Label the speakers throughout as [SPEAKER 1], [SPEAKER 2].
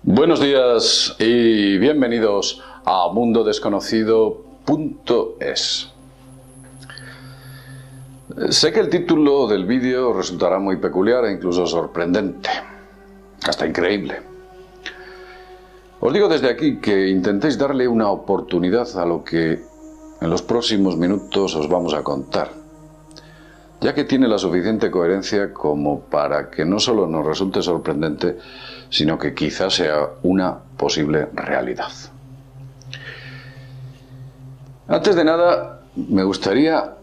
[SPEAKER 1] Buenos días y bienvenidos a mundodesconocido.es. Sé que el título del vídeo resultará muy peculiar e incluso sorprendente, hasta increíble. Os digo desde aquí que intentéis darle una oportunidad a lo que en los próximos minutos os vamos a contar, ya que tiene la suficiente coherencia como para que no solo nos resulte sorprendente, sino que quizás sea una posible realidad. Antes de nada, me gustaría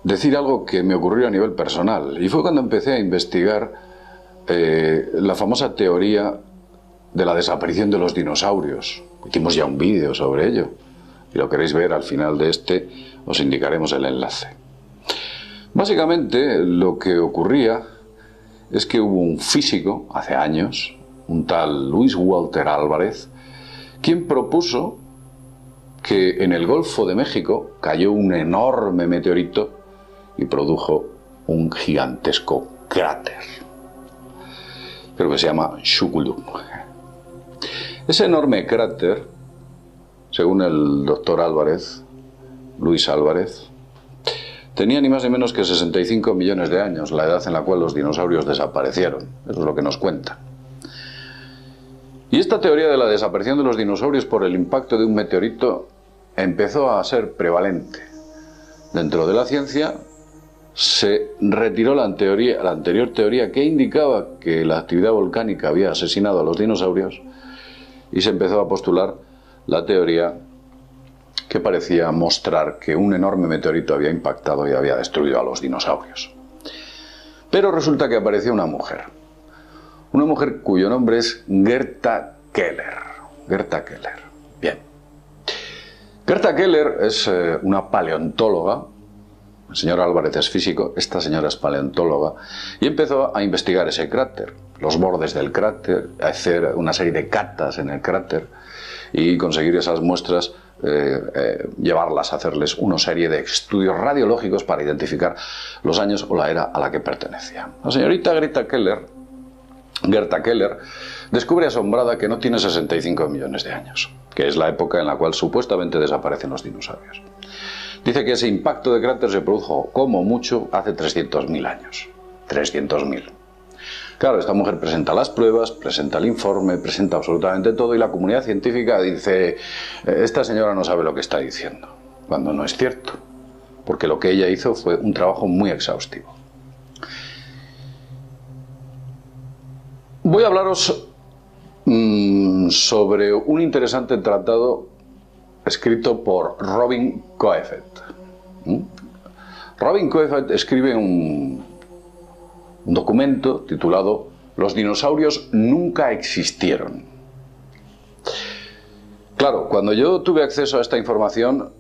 [SPEAKER 1] decir algo que me ocurrió a nivel personal, y fue cuando empecé a investigar la famosa teoría de la desaparición de los dinosaurios. Hicimos ya un vídeo sobre ello. Si lo queréis ver, al final de este os indicaremos el enlace. Básicamente, lo que ocurría es que hubo un físico, hace años, un tal Luis Walter Álvarez, quien propuso que en el Golfo de México cayó un enorme meteorito y produjo un gigantesco cráter. Creo que se llama Chicxulub. Ese enorme cráter, según el doctor Álvarez, Luis Álvarez, tenía ni más ni menos que 65 millones de años, la edad en la cual los dinosaurios desaparecieron. Eso es lo que nos cuenta. Y esta teoría de la desaparición de los dinosaurios por el impacto de un meteorito empezó a ser prevalente. Dentro de la ciencia se retiró la anterior teoría que indicaba que la actividad volcánica había asesinado a los dinosaurios y se empezó a postular la teoría que parecía mostrar que un enorme meteorito había impactado y había destruido a los dinosaurios. Pero resulta que apareció una mujer cuyo nombre es Gerta Keller. Gerta Keller. Bien. Gerta Keller es una paleontóloga. El señor Álvarez es físico, esta señora es paleontóloga, y empezó a investigar ese cráter, los bordes del cráter, a hacer una serie de catas en el cráter y conseguir esas muestras, llevarlas a hacerles una serie de estudios radiológicos para identificar los años o la era a la que pertenecía. La señorita Gerta Keller descubre asombrada que no tiene 65 millones de años, que es la época en la cual supuestamente desaparecen los dinosaurios. Dice que ese impacto de cráter se produjo, como mucho, hace 300.000 años. 300.000. Claro, esta mujer presenta las pruebas, presenta el informe, presenta absolutamente todo, y la comunidad científica dice: esta señora no sabe lo que está diciendo, cuando no es cierto, porque lo que ella hizo fue un trabajo muy exhaustivo. Voy a hablaros sobre un interesante tratado escrito por Robin Coeffet. Robin Coeffet escribe un documento titulado "Los dinosaurios nunca existieron". Claro, cuando yo tuve acceso a esta información,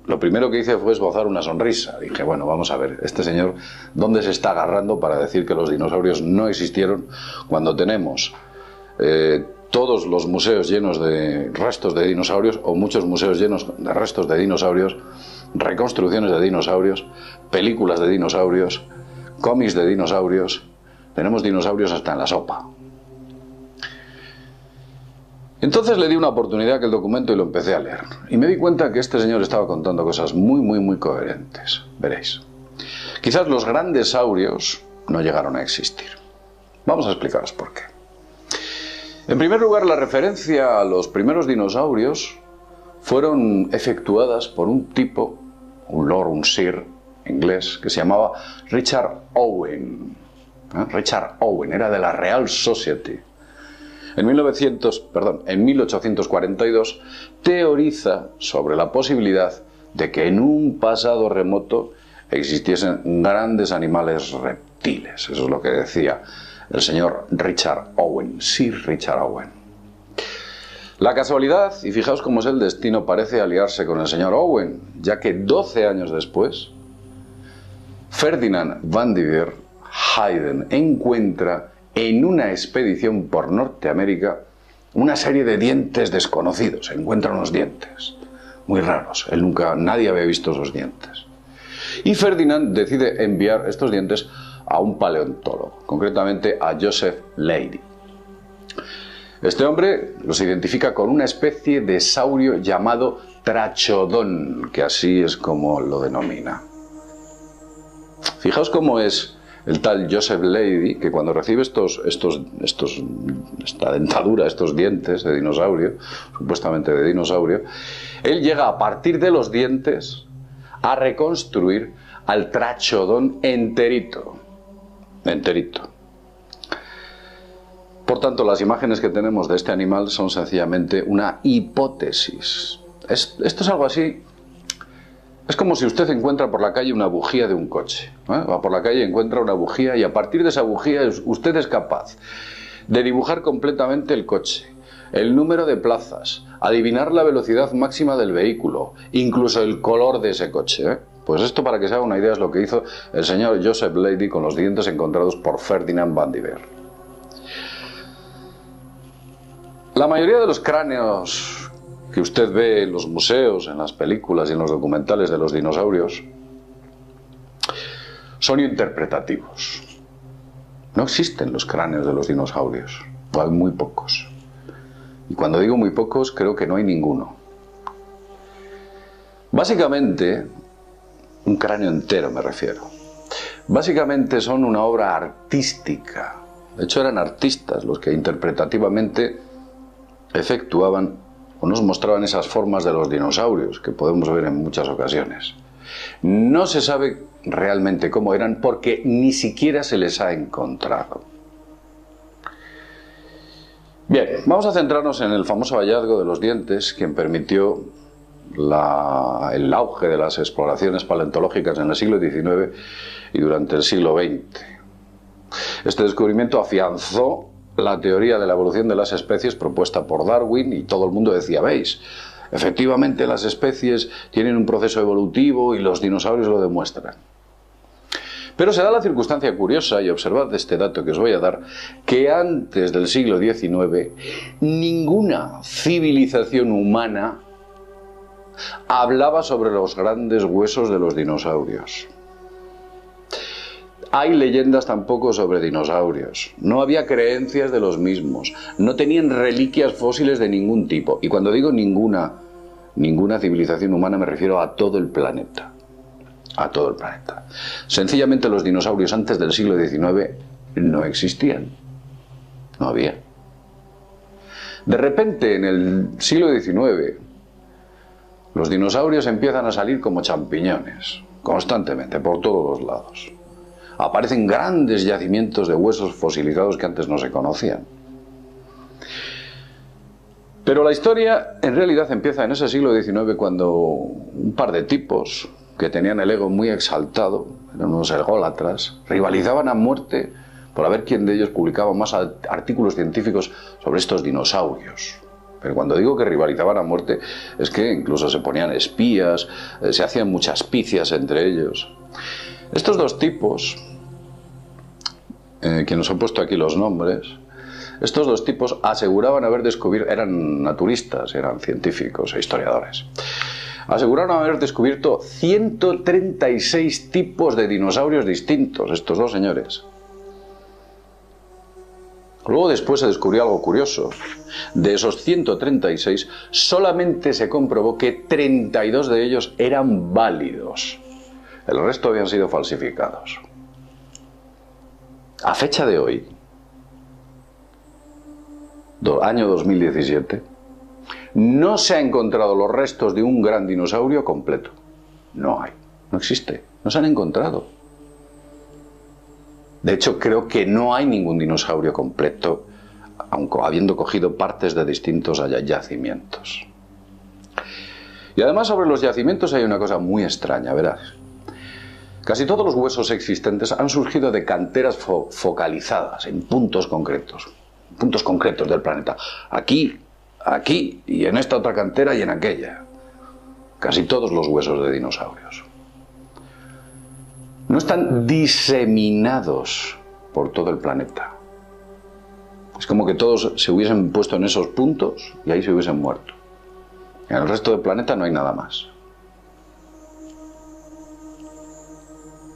[SPEAKER 1] lo primero que hice fue esbozar una sonrisa. Dije, bueno, vamos a ver, este señor, ¿dónde se está agarrando para decir que los dinosaurios no existieron cuando tenemos todos los museos llenos de restos de dinosaurios, o muchos museos llenos de restos de dinosaurios, reconstrucciones de dinosaurios, películas de dinosaurios, cómics de dinosaurios? Tenemos dinosaurios hasta en la sopa. Entonces le di una oportunidad a aquel documento y lo empecé a leer. Y me di cuenta que este señor estaba contando cosas muy coherentes. Veréis. Quizás los grandes saurios no llegaron a existir. Vamos a explicaros por qué. En primer lugar, la referencia a los primeros dinosaurios fueron efectuadas por un tipo, un lord, un sir inglés, que se llamaba Richard Owen. Richard Owen era de la Real Society. En 1842 teoriza sobre la posibilidad de que en un pasado remoto existiesen grandes animales reptiles. Eso es lo que decía el señor Richard Owen, Sir Richard Owen. La casualidad, y fijaos cómo es el destino, parece aliarse con el señor Owen, ya que 12 años después, Ferdinand van der Heyden encuentra en una expedición por Norteamérica una serie de dientes desconocidos. Encuentra unos dientes muy raros. Nadie había visto esos dientes. Y Ferdinand decide enviar estos dientes a un paleontólogo, concretamente a Joseph Leidy. Este hombre los identifica con una especie de saurio llamado trachodón, que así es como lo denomina. Fijaos cómo es el tal Joseph Leidy, que cuando recibe esta dentadura, estos dientes de dinosaurio, supuestamente de dinosaurio, él llega a partir de los dientes a reconstruir al trachodón enterito. Enterito. Por tanto, las imágenes que tenemos de este animal son sencillamente una hipótesis. Esto es algo así. Es como si usted encuentra por la calle una bujía de un coche. Va por la calle, encuentra una bujía y a partir de esa bujía usted es capaz de dibujar completamente el coche, el número de plazas, adivinar la velocidad máxima del vehículo, incluso el color de ese coche. Pues esto, para que se haga una idea, es lo que hizo el señor Joseph Leidy con los dientes encontrados por Ferdinand van Diver. La mayoría de los cráneos que usted ve en los museos, en las películas y en los documentales de los dinosaurios son interpretativos. No existen los cráneos de los dinosaurios, o hay muy pocos. Y cuando digo muy pocos, creo que no hay ninguno. Básicamente, un cráneo entero me refiero. Básicamente son una obra artística. De hecho, eran artistas los que interpretativamente efectuaban o nos mostraban esas formas de los dinosaurios que podemos ver en muchas ocasiones. No se sabe realmente cómo eran porque ni siquiera se les ha encontrado. Bien, vamos a centrarnos en el famoso hallazgo de los dientes, quien permitió el auge de las exploraciones paleontológicas en el siglo XIX y durante el siglo XX. Este descubrimiento afianzó la teoría de la evolución de las especies propuesta por Darwin y todo el mundo decía, veis, efectivamente las especies tienen un proceso evolutivo y los dinosaurios lo demuestran. Pero se da la circunstancia curiosa, y observad este dato que os voy a dar, que antes del siglo XIX ninguna civilización humana hablaba sobre los grandes huesos de los dinosaurios. Hay leyendas tampoco sobre dinosaurios, no había creencias de los mismos, no tenían reliquias fósiles de ningún tipo. Y cuando digo ninguna civilización humana me refiero a todo el planeta. A todo el planeta. Sencillamente los dinosaurios antes del siglo XIX no existían, no había. De repente en el siglo XIX los dinosaurios empiezan a salir como champiñones, constantemente, por todos los lados. Aparecen grandes yacimientos de huesos fosilizados que antes no se conocían. Pero la historia en realidad empieza en ese siglo XIX cuando un par de tipos que tenían el ego muy exaltado, eran unos ególatras, rivalizaban a muerte por a ver quién de ellos publicaba más artículos científicos sobre estos dinosaurios. Pero cuando digo que rivalizaban a muerte es que incluso se ponían espías, se hacían muchas picias entre ellos. Estos dos tipos, que nos han puesto aquí los nombres, estos dos tipos aseguraban haber descubierto, eran naturistas, eran científicos e historiadores, aseguraron haber descubierto 136 tipos de dinosaurios distintos, estos dos señores. Luego después se descubrió algo curioso. De esos 136, solamente se comprobó que 32 de ellos eran válidos. El resto habían sido falsificados. A fecha de hoy, año 2017, no se han encontrado los restos de un gran dinosaurio completo. No hay, no existe, no se han encontrado. De hecho, creo que no hay ningún dinosaurio completo, aunque habiendo cogido partes de distintos yacimientos. Y además sobre los yacimientos hay una cosa muy extraña, verás. Casi todos los huesos existentes han surgido de canteras focalizadas en puntos concretos del planeta. Aquí, aquí, y en esta otra cantera y en aquella. Casi todos los huesos de dinosaurios. No están diseminados por todo el planeta. Es como que todos se hubiesen puesto en esos puntos y ahí se hubiesen muerto. En el resto del planeta no hay nada más.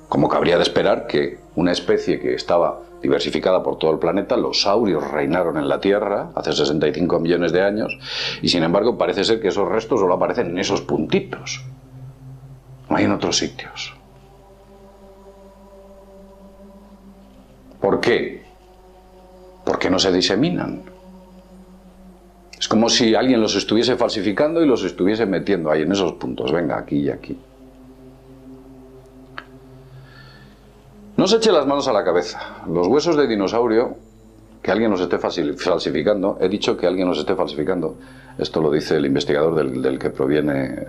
[SPEAKER 1] Como cabría de esperar que una especie que estaba diversificada por todo el planeta. Los saurios reinaron en la Tierra hace 65 millones de años y sin embargo parece ser que esos restos solo aparecen en esos puntitos. No hay en otros sitios. ¿Por qué? Porque no se diseminan. Es como si alguien los estuviese falsificando y los estuviese metiendo ahí en esos puntos. Venga, aquí y aquí. No se eche las manos a la cabeza. Los huesos de dinosaurio, que alguien los esté falsificando, he dicho que alguien los esté falsificando, esto lo dice el investigador del que proviene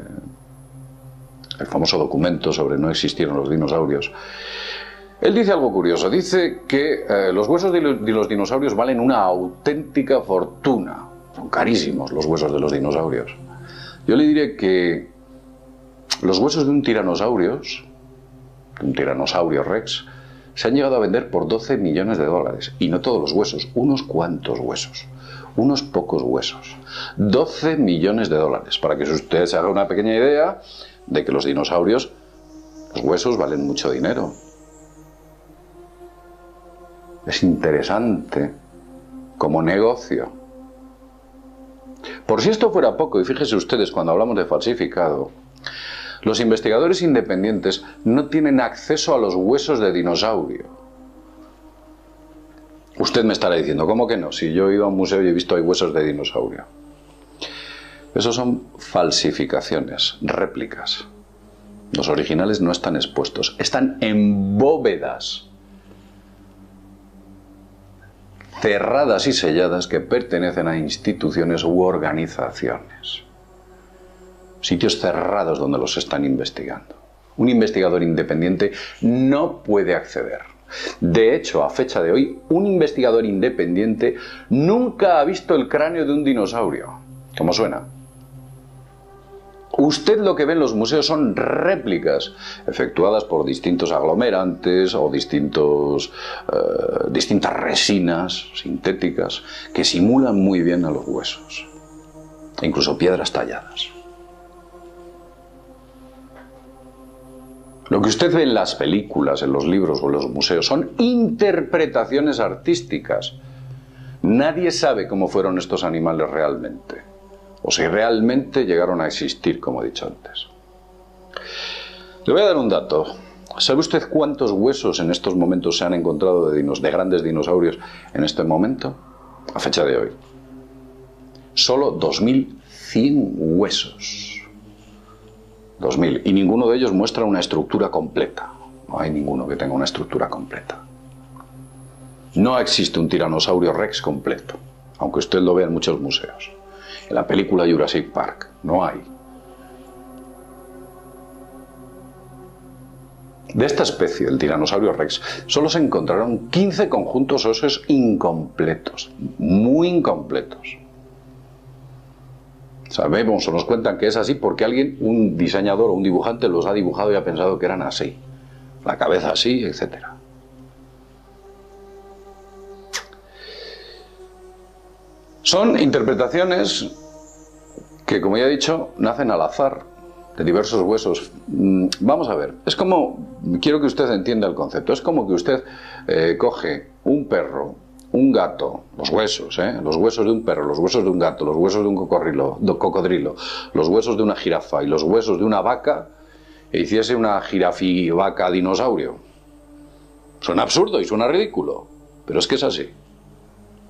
[SPEAKER 1] el famoso documento sobre no existieron los dinosaurios. Él dice algo curioso, dice que los huesos de los dinosaurios valen una auténtica fortuna. Son carísimos los huesos de los dinosaurios. Yo le diré que los huesos de un tiranosaurio rex, se han llegado a vender por 12 millones de dólares. Y no todos los huesos, unos cuantos huesos. Unos pocos huesos. 12 millones de dólares. Para que usted se haga una pequeña idea de que los dinosaurios, los huesos valen mucho dinero. Es interesante como negocio. Por si esto fuera poco, y fíjense ustedes cuando hablamos de falsificado, los investigadores independientes no tienen acceso a los huesos de dinosaurio. Usted me estará diciendo, ¿cómo que no? Si yo he ido a un museo y he visto hay huesos de dinosaurio. Esos son falsificaciones, réplicas. Los originales no están expuestos, están en bóvedas cerradas y selladas que pertenecen a instituciones u organizaciones. Sitios cerrados donde los están investigando. Un investigador independiente no puede acceder. De hecho, a fecha de hoy, un investigador independiente nunca ha visto el cráneo de un dinosaurio. ¿Cómo suena? Usted lo que ve en los museos son réplicas efectuadas por distintos aglomerantes o distintas resinas sintéticas que simulan muy bien a los huesos. E incluso piedras talladas. Lo que usted ve en las películas, en los libros o en los museos son interpretaciones artísticas. Nadie sabe cómo fueron estos animales realmente. O si realmente llegaron a existir, como he dicho antes. Le voy a dar un dato. ¿Sabe usted cuántos huesos en estos momentos se han encontrado de grandes dinosaurios en este momento? A fecha de hoy. Solo 2.100 huesos. 2.000. Y ninguno de ellos muestra una estructura completa. No hay ninguno que tenga una estructura completa. No existe un tiranosaurio rex completo, aunque usted lo vea en muchos museos. En la película Jurassic Park no hay. De esta especie, el tiranosaurio rex, solo se encontraron 15 conjuntos óseos incompletos, muy incompletos. Sabemos o nos cuentan que es así porque alguien, un diseñador o un dibujante, los ha dibujado y ha pensado que eran así. La cabeza así, etc. Son interpretaciones que, como ya he dicho, nacen al azar de diversos huesos. Vamos a ver, es como, quiero que usted entienda el concepto, es como que usted coge un perro, un gato, los huesos de un perro, los huesos de un gato, los huesos de un cocodrilo, los huesos de una jirafa y los huesos de una vaca e hiciese una jirafi-vaca dinosaurio. Suena absurdo y suena ridículo, pero es que es así.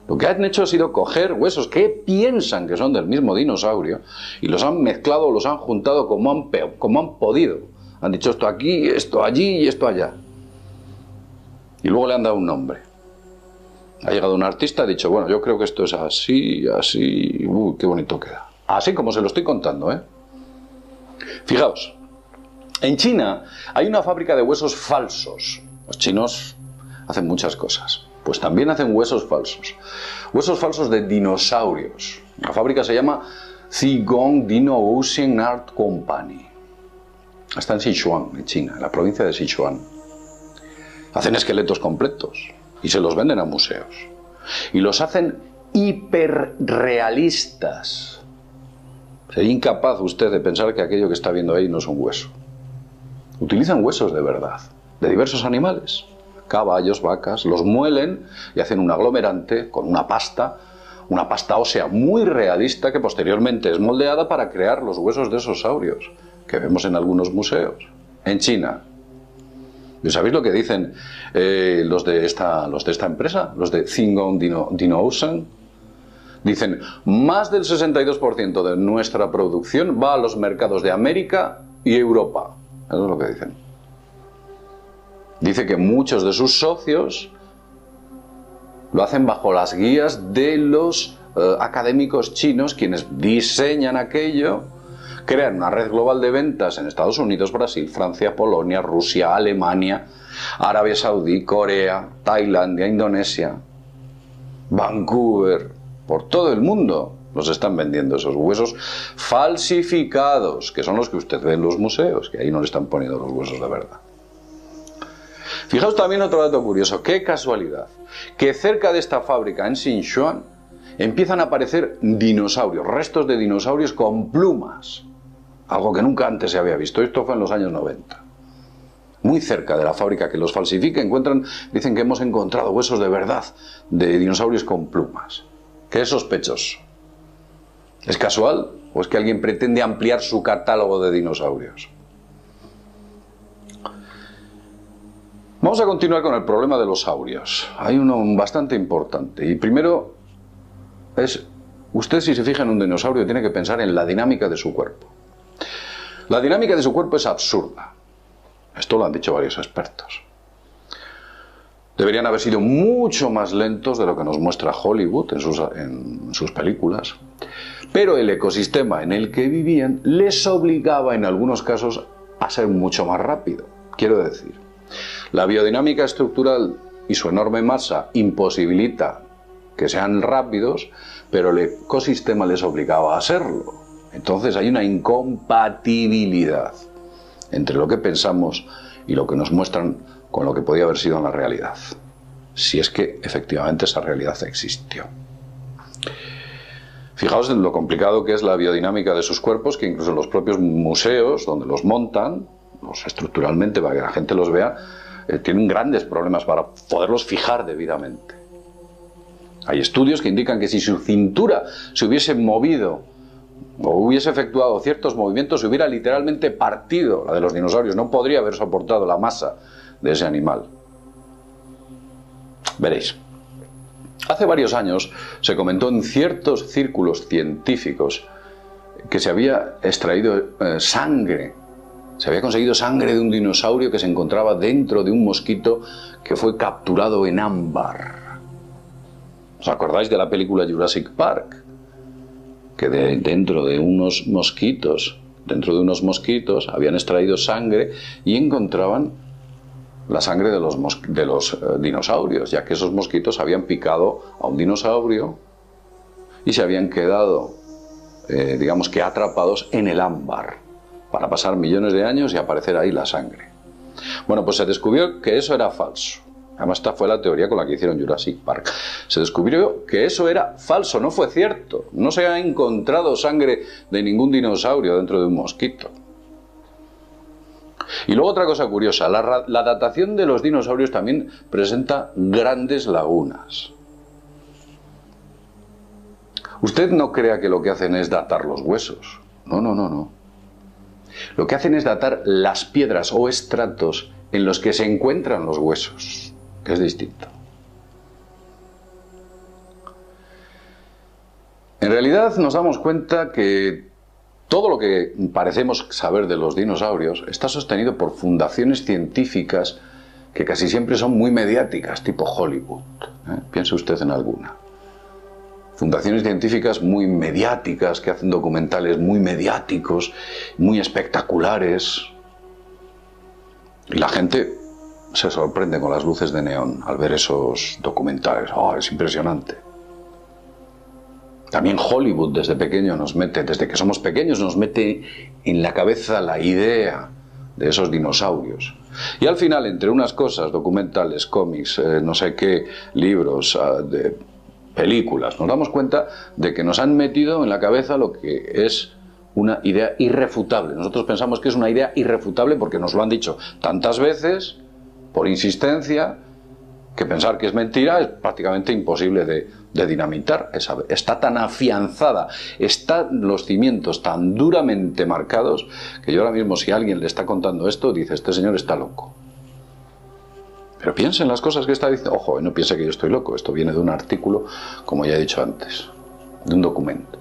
[SPEAKER 1] Lo que han hecho ha sido coger huesos que piensan que son del mismo dinosaurio y los han mezclado, los han juntado como han podido. Han dicho esto aquí, esto allí y esto allá. Y luego le han dado un nombre. Ha llegado un artista, ha dicho, bueno, yo creo que esto es así, así, qué bonito queda. Así como se lo estoy contando, ¿eh? Fijaos, en China hay una fábrica de huesos falsos. Los chinos hacen muchas cosas. Pues también hacen huesos falsos. Huesos falsos de dinosaurios. La fábrica se llama Zhigong Dino Ocean Art Company. Está en Sichuan, en China, en la provincia de Sichuan. Hacen esqueletos completos y se los venden a museos. Y los hacen hiperrealistas. Sería incapaz usted de pensar que aquello que está viendo ahí no es un hueso. Utilizan huesos de verdad, de diversos animales. caballos, vacas, los muelen y hacen un aglomerante con una pasta ósea muy realista que posteriormente es moldeada para crear los huesos de esos saurios que vemos en algunos museos. En China. ¿Y sabéis lo que dicen los de esta empresa? Los de Thingon Dinocean. Dicen, más del 62% de nuestra producción va a los mercados de América y Europa. Eso es lo que dicen. Dice que muchos de sus socios lo hacen bajo las guías de los académicos chinos, quienes diseñan aquello, crean una red global de ventas en Estados Unidos, Brasil, Francia, Polonia, Rusia, Alemania, Arabia Saudí, Corea, Tailandia, Indonesia, Vancouver, por todo el mundo los están vendiendo esos huesos falsificados, que son los que usted ve en los museos, que ahí no le están poniendo los huesos de verdad. Fijaos también otro dato curioso, qué casualidad, que cerca de esta fábrica en Sichuan empiezan a aparecer dinosaurios, restos de dinosaurios con plumas, algo que nunca antes se había visto. Esto fue en los años 90. Muy cerca de la fábrica que los falsifica dicen que hemos encontrado huesos de verdad de dinosaurios con plumas. ¿Qué es sospechoso? ¿Es casual o es que alguien pretende ampliar su catálogo de dinosaurios? Vamos a continuar con el problema de los saurios. Hay uno bastante importante. Y primero usted, si se fija en un dinosaurio, tiene que pensar en la dinámica de su cuerpo. La dinámica de su cuerpo es absurda. Esto lo han dicho varios expertos. Deberían haber sido mucho más lentos de lo que nos muestra Hollywood en sus películas. Pero el ecosistema en el que vivían les obligaba en algunos casos a ser mucho más rápido. Quiero decir, la biodinámica estructural y su enorme masa imposibilita que sean rápidos, pero el ecosistema les obligaba a serlo. Entonces hay una incompatibilidad entre lo que pensamos y lo que nos muestran con lo que podía haber sido en la realidad, si es que efectivamente esa realidad existió. Fijaos en lo complicado que es la biodinámica de sus cuerpos, que incluso en los propios museos donde los montan, estructuralmente para que la gente los vea, tienen grandes problemas para poderlos fijar debidamente. Hay estudios que indican que si su cintura se hubiese movido o hubiese efectuado ciertos movimientos, se hubiera literalmente partido la de los dinosaurios. No podría haber soportado la masa de ese animal. Veréis. Hace varios años se comentó en ciertos círculos científicos que se había extraído sangre. Se había conseguido sangre de un dinosaurio que se encontraba dentro de un mosquito que fue capturado en ámbar. ¿Os acordáis de la película Jurassic Park? Que dentro de unos mosquitos habían extraído sangre y encontraban la sangre de los dinosaurios, ya que esos mosquitos habían picado a un dinosaurio y se habían quedado, digamos que atrapados en el ámbar, para pasar millones de años y aparecer ahí la sangre. Bueno, pues se descubrió que eso era falso. Además, esta fue la teoría con la que hicieron Jurassic Park. Se descubrió que eso era falso, no fue cierto. No se ha encontrado sangre de ningún dinosaurio dentro de un mosquito. Y luego otra cosa curiosa, la datación de los dinosaurios también presenta grandes lagunas. Usted no crea que lo que hacen es datar los huesos. No. Lo que hacen es datar las piedras o estratos en los que se encuentran los huesos, que es distinto. En realidad nos damos cuenta que todo lo que parecemos saber de los dinosaurios está sostenido por fundaciones científicas que casi siempre son muy mediáticas, tipo Hollywood. Piense usted en alguna. Fundaciones científicas muy mediáticas, que hacen documentales muy mediáticos, muy espectaculares. Y la gente se sorprende con las luces de neón al ver esos documentales. ¡Oh, es impresionante! También Hollywood desde que somos pequeños nos mete en la cabeza la idea de esos dinosaurios. Y al final, entre unas cosas, documentales, cómics, no sé qué, libros, de películas, nos damos cuenta de que nos han metido en la cabeza lo que es una idea irrefutable. Nosotros pensamos que es una idea irrefutable porque nos lo han dicho tantas veces, por insistencia, que pensar que es mentira es prácticamente imposible de dinamitar. Está tan afianzada, están los cimientos tan duramente marcados, que yo ahora mismo, si alguien le está contando esto, dice, este señor está loco. Pero piensen las cosas que está diciendo. Ojo, no piense que yo estoy loco, esto viene de un artículo, como ya he dicho antes, de un documento.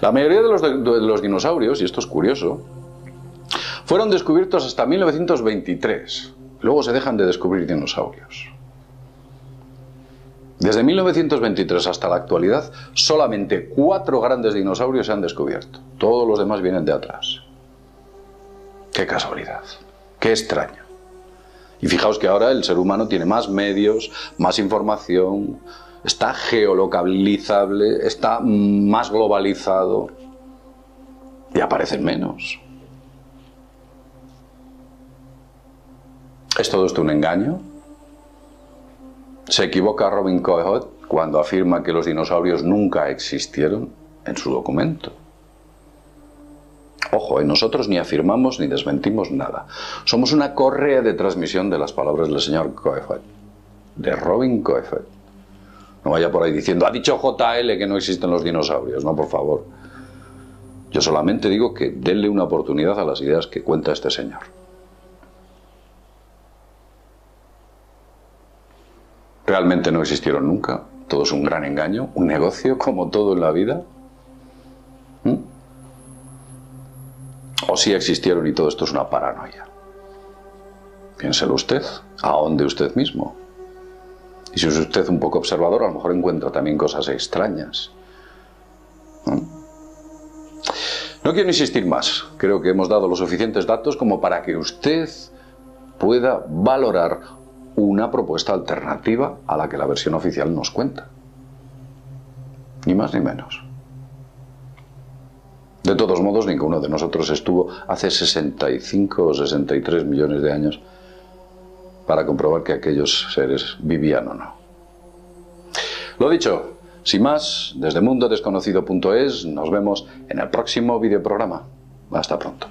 [SPEAKER 1] La mayoría de los dinosaurios, y esto es curioso, fueron descubiertos hasta 1923. Luego se dejan de descubrir dinosaurios. Desde 1923 hasta la actualidad, solamente 4 grandes dinosaurios se han descubierto. Todos los demás vienen de atrás. Qué casualidad, qué extraño. Y fijaos que ahora el ser humano tiene más medios, más información, está geolocalizable, está más globalizado y aparecen menos. ¿Es todo esto un engaño? ¿Se equivoca Robin Cohen cuando afirma que los dinosaurios nunca existieron en su documento? Ojo, nosotros ni afirmamos ni desmentimos nada. Somos una correa de transmisión de las palabras del señor Cohen, de Robin Cohen. No vaya por ahí diciendo, ha dicho JL que no existen los dinosaurios. No, por favor. Yo solamente digo que denle una oportunidad a las ideas que cuenta este señor. Realmente no existieron nunca. Todo es un gran engaño, un negocio, como todo en la vida. O sí existieron y todo esto es una paranoia. Piénselo usted, ahonde usted mismo. Y si es usted un poco observador, a lo mejor encuentra también cosas extrañas. No quiero insistir más. Creo que hemos dado los suficientes datos como para que usted pueda valorar una propuesta alternativa a la que la versión oficial nos cuenta. Ni más ni menos. De todos modos, ninguno de nosotros estuvo hace 65 o 63 millones de años para comprobar que aquellos seres vivían o no. Lo dicho, sin más, desde mundodesconocido.es nos vemos en el próximo videoprograma. Hasta pronto.